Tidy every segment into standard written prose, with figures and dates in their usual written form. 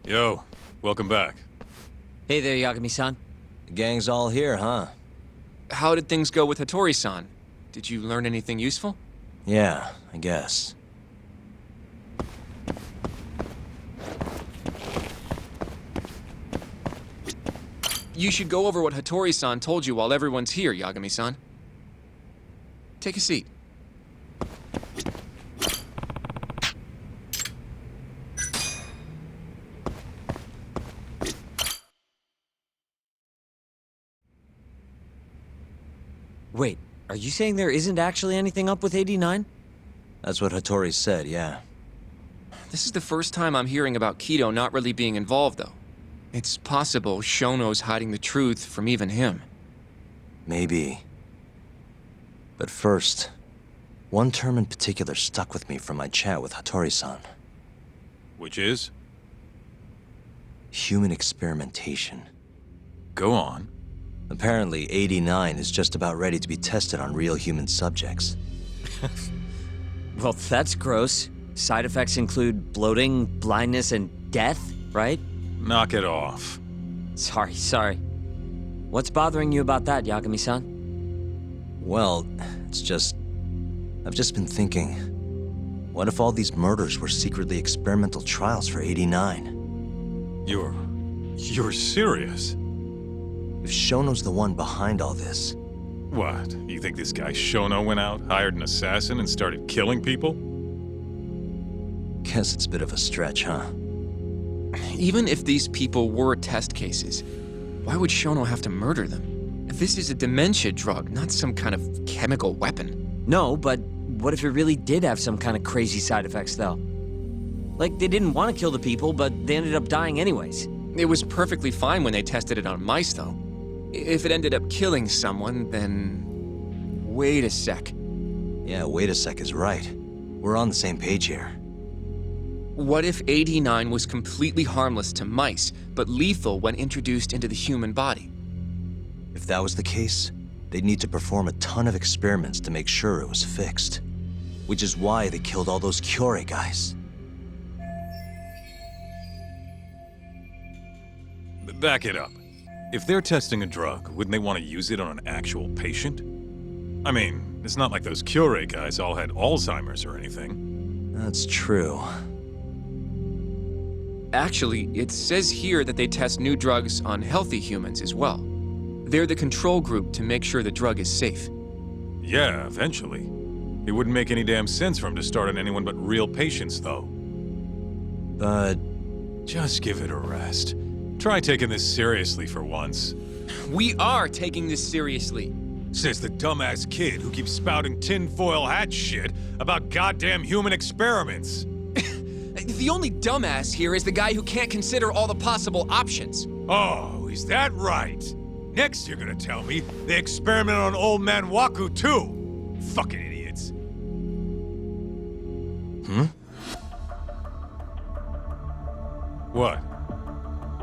Yo, welcome back. Hey there, Yagami-san. The gang's all here, huh? How did things go with Hattori-san? Did you learn anything useful? Yeah, I guess. You should go over what Hattori-san told you while everyone's here, Yagami-san. Take a seat. Wait, are you saying there isn't actually anything up with 89? That's what Hattori said, yeah. This is the first time I'm hearing about Kido not really being involved, though. It's possible Shono's hiding the truth from even him. Maybe. But first, one term in particular stuck with me from my chat with Hattori-san. Which is? Human experimentation. Go on. Apparently, 89 is just about ready to be tested on real human subjects. Well, that's gross. Side effects include bloating, blindness, and death, right? Knock it off. Sorry. What's bothering you about that, Yagami-san? Well, it's just... I've just been thinking... What if all these murders were secretly experimental trials for 89? You're serious? If Shono's the one behind all this... What? You think this guy Shono went out, hired an assassin, and started killing people? Guess it's a bit of a stretch, huh? Even if these people were test cases, why would Shono have to murder them? This is a dementia drug, not some kind of chemical weapon. No, but what if it really did have some kind of crazy side effects, though? Like, they didn't want to kill the people, but they ended up dying anyways. It was perfectly fine when they tested it on mice, though. If it ended up killing someone, then... Wait a sec. Yeah, wait a sec is right. We're on the same page here. What if 89 was completely harmless to mice, but lethal when introduced into the human body? If that was the case, they'd need to perform a ton of experiments to make sure it was fixed. Which is why they killed all those Kyorei guys. Back it up. If they're testing a drug, wouldn't they want to use it on an actual patient? I mean, it's not like those Kyorei guys all had Alzheimer's or anything. That's true. Actually, it says here that they test new drugs on healthy humans as well. They're the control group to make sure the drug is safe. Yeah, eventually. It wouldn't make any damn sense for him to start on anyone but real patients, though. But... Just give it a rest. Try taking this seriously for once. We are taking this seriously. Says the dumbass kid who keeps spouting tinfoil hat shit about goddamn human experiments. The only dumbass here is the guy who can't consider all the possible options. Oh, is that right? Next you're gonna tell me they experiment on old man Waku too. Fucking idiots. What?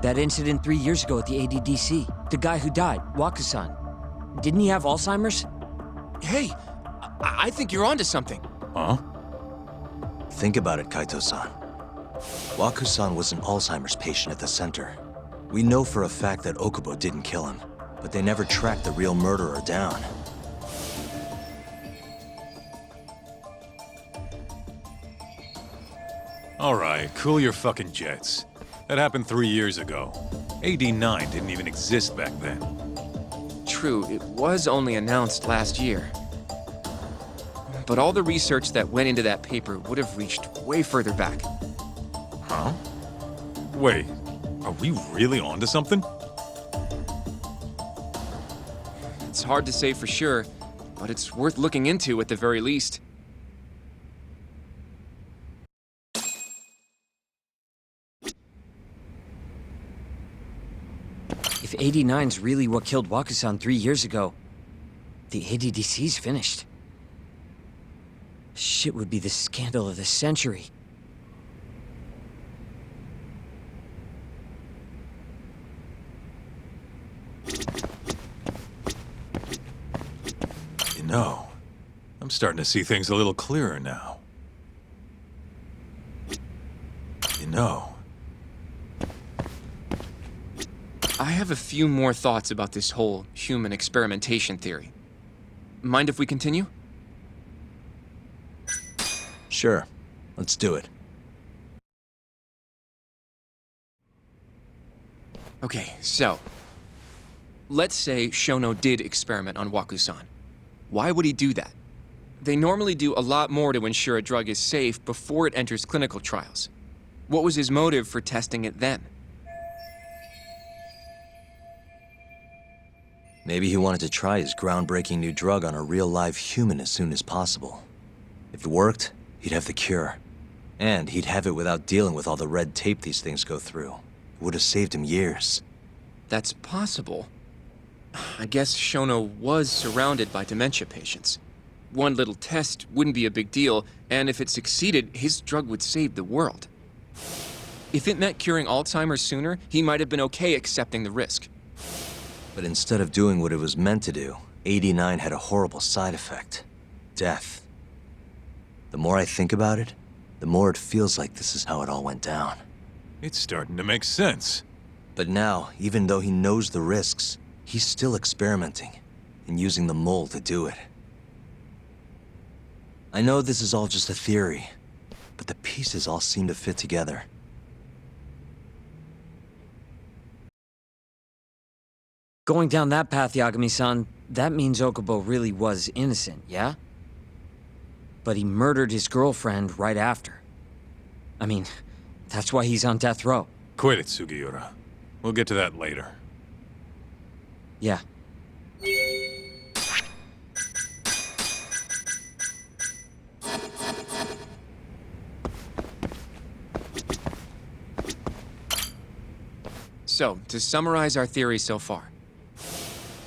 That incident 3 years ago at the ADDC. The guy who died, Waku-san. Didn't he have Alzheimer's? Hey, I think you're onto something. Huh? think about it, Kaito-san. Waku-san was an Alzheimer's patient at the center. We know for a fact that Okubo didn't kill him, but they never tracked the real murderer down. All right, cool your fucking jets. That happened 3 years ago. AD9 didn't even exist back then. True, it was only announced last year. But all the research that went into that paper would have reached way further back. Huh? Wait, are we really onto something? It's hard to say for sure, but it's worth looking into at the very least. If 89's really what killed Waku-san 3 years ago, the ADDC's finished. Shit would be the scandal of the century. You know, I'm starting to see things a little clearer now. You know, I have a few more thoughts about this whole human experimentation theory. Mind if we continue? Sure. Let's do it. Okay, so let's say Shono did experiment on Waku-san. Why would he do that? They normally do a lot more to ensure a drug is safe before it enters clinical trials. What was his motive for testing it then? Maybe he wanted to try his groundbreaking new drug on a real live human as soon as possible. If it worked, he'd have the cure. And he'd have it without dealing with all the red tape these things go through. It would have saved him years. That's possible. I guess Shono was surrounded by dementia patients. One little test wouldn't be a big deal, and if it succeeded, his drug would save the world. If it meant curing Alzheimer's sooner, he might have been okay accepting the risk. But instead of doing what it was meant to do, 89 had a horrible side effect. Death. The more I think about it, the more it feels like this is how it all went down. It's starting to make sense. But now, even though he knows the risks, he's still experimenting and using the mole to do it. I know this is all just a theory, but the pieces all seem to fit together. Going down that path, Yagami-san, that means Okubo really was innocent, yeah? But he murdered his girlfriend right after. I mean, that's why he's on death row. Quit it, Sugiura. We'll get to that later. Yeah. So, to summarize our theory so far.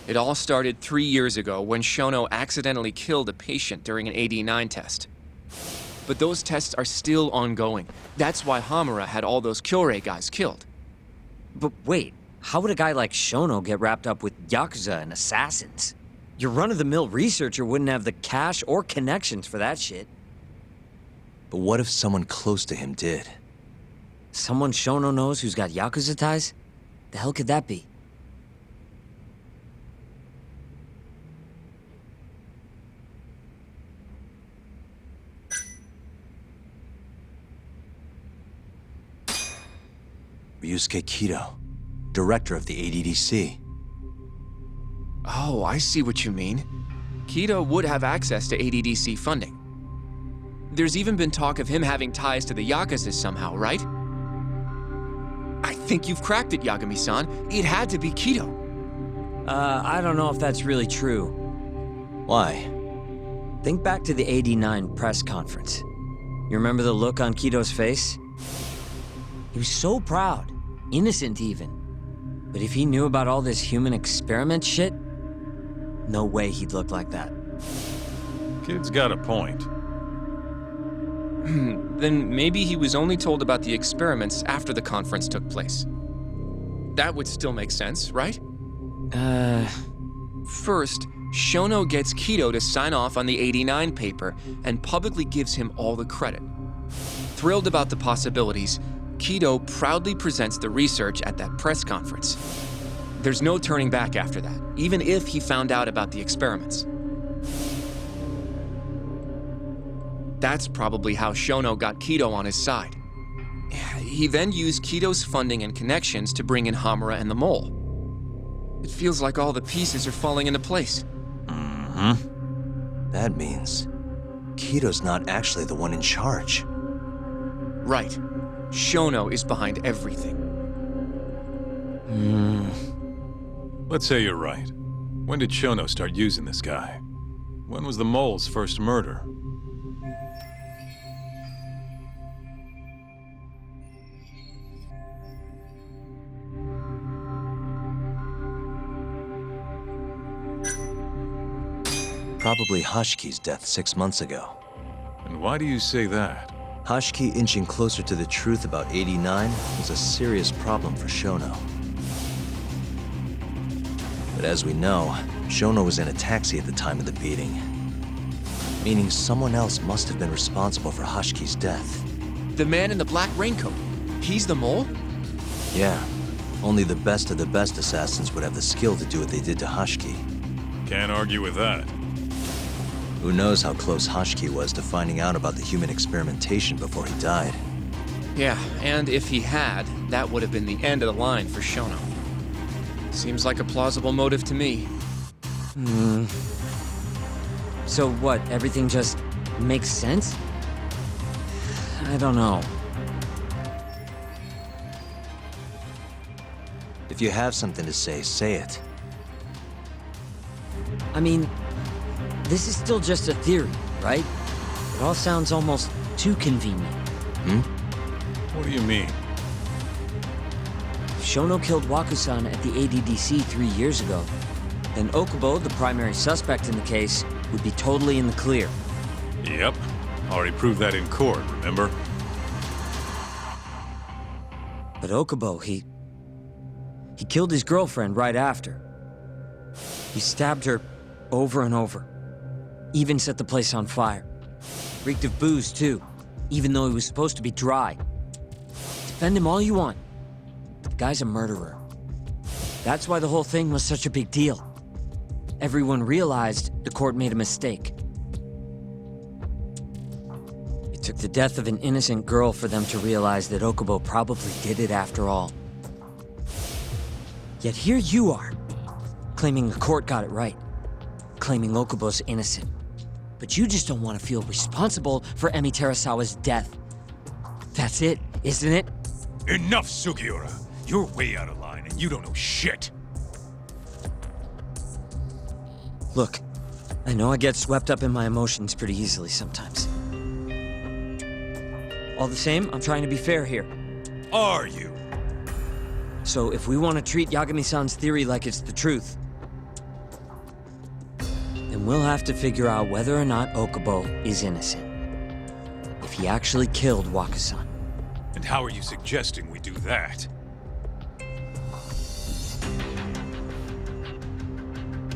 It all started 3 years ago when Shono accidentally killed a patient during an AD9 test. But those tests are still ongoing. That's why Hamura had all those Kyorei guys killed. But wait, how would a guy like Shono get wrapped up with Yakuza and assassins? Your run-of-the-mill researcher wouldn't have the cash or connections for that shit. But what if someone close to him did? Someone Shono knows who's got Yakuza ties? The hell could that be? Ryusuke Kido, director of the ADDC. Oh, I see what you mean. Kido would have access to ADDC funding. There's even been talk of him having ties to the Yakuza somehow, right? I think you've cracked it, Yagami-san. It had to be Kido. I don't know if that's really true. Why? Think back to the '89 press conference. You remember the look on Kido's face? He was so proud, innocent even. But if he knew about all this human experiment shit, no way he'd look like that. Kid's got a point. Then maybe he was only told about the experiments after the conference took place. That would still make sense, right? First, Shono gets Kido to sign off on the '89 paper and publicly gives him all the credit. Thrilled about the possibilities, Kido proudly presents the research at that press conference. There's no turning back after that, even if he found out about the experiments. That's probably how Shono got Kido on his side. He then used Kido's funding and connections to bring in Hamura and the Mole. It feels like all the pieces are falling into place. That means Kido's not actually the one in charge. Right. Shono is behind everything. Let's say you're right. When did Shono start using this guy? When was the mole's first murder? Probably Hashki's death 6 months ago. And why do you say that? Hashki inching closer to the truth about 89 was a serious problem for Shono. But as we know, Shono was in a taxi at the time of the beating. Meaning someone else must have been responsible for Hashki's death. The man in the black raincoat. He's the Mole? Yeah, Only the best of the best assassins would have the skill to do what they did to Hashki. Can't argue with that. Who knows how close Hashki was to finding out about the human experimentation before he died. Yeah, and if he had, that would have been the end of the line for Shono. Seems like a plausible motive to me. So what, everything just makes sense? I don't know. If you have something to say it. I mean, this is still just a theory, right? It all sounds almost too convenient. What do you mean? If Shono killed Wakusan at the ADDC 3 years ago, then Okubo, the primary suspect in the case, would be totally in the clear. Yep. Already proved that in court, remember? But Okubo, he killed his girlfriend right after. He stabbed her over and over. Even set the place on fire. Reeked of booze, too, even though he was supposed to be dry. Defend him all you want. The guy's a murderer. That's why the whole thing was such a big deal. Everyone realized the court made a mistake. It took the death of an innocent girl for them to realize that Okubo probably did it after all. Yet here you are, claiming the court got it right, claiming Okubo's innocent. But you just don't want to feel responsible for Emi Terasawa's death. That's it, isn't it? Enough, Sugiura! You're way out of line, and you don't know shit! Look, I know I get swept up in my emotions pretty easily sometimes. All the same, I'm trying to be fair here. Are you? So if we want to treat Yagami-san's theory like it's the truth, then we'll have to figure out whether or not Okubo is innocent. If he actually killed Wakusan. And how are you suggesting we do that?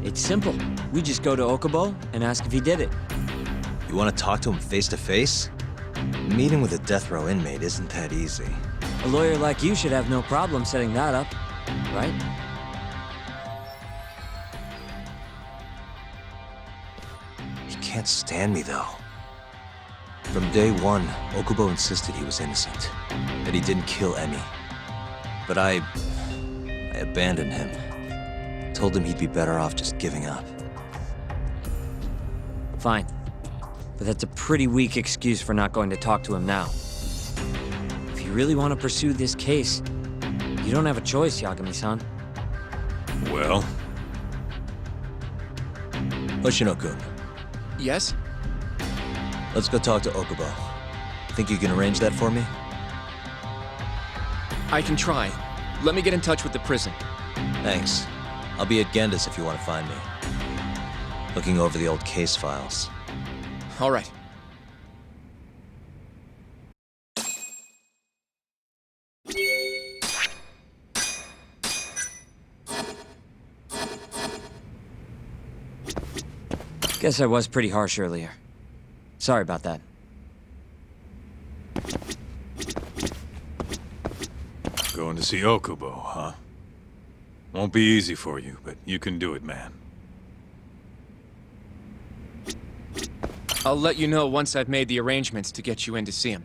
It's simple. We just go to Okubo and ask if he did it. You want to talk to him face to face? Meeting with a death row inmate isn't that easy. A lawyer like you should have no problem setting that up, right? He can't stand me, though. From day one, Okubo insisted he was innocent, that he didn't kill Emi. But I abandoned him. Told him he'd be better off just giving up. Fine. But that's a pretty weak excuse for not going to talk to him now. If you really want to pursue this case, you don't have a choice, Yagami-san. Well? Hoshino-kun, Yes? let's go talk to Okubo. Think you can arrange that for me? I can try. Let me get in touch with the prison. Thanks. I'll be at Genda's if you want to find me. Looking over the old case files. All right. Guess I was pretty harsh earlier. Sorry about that. Going to see Okubo, huh? Won't be easy for you, but you can do it, man. I'll let you know once I've made the arrangements to get you in to see him.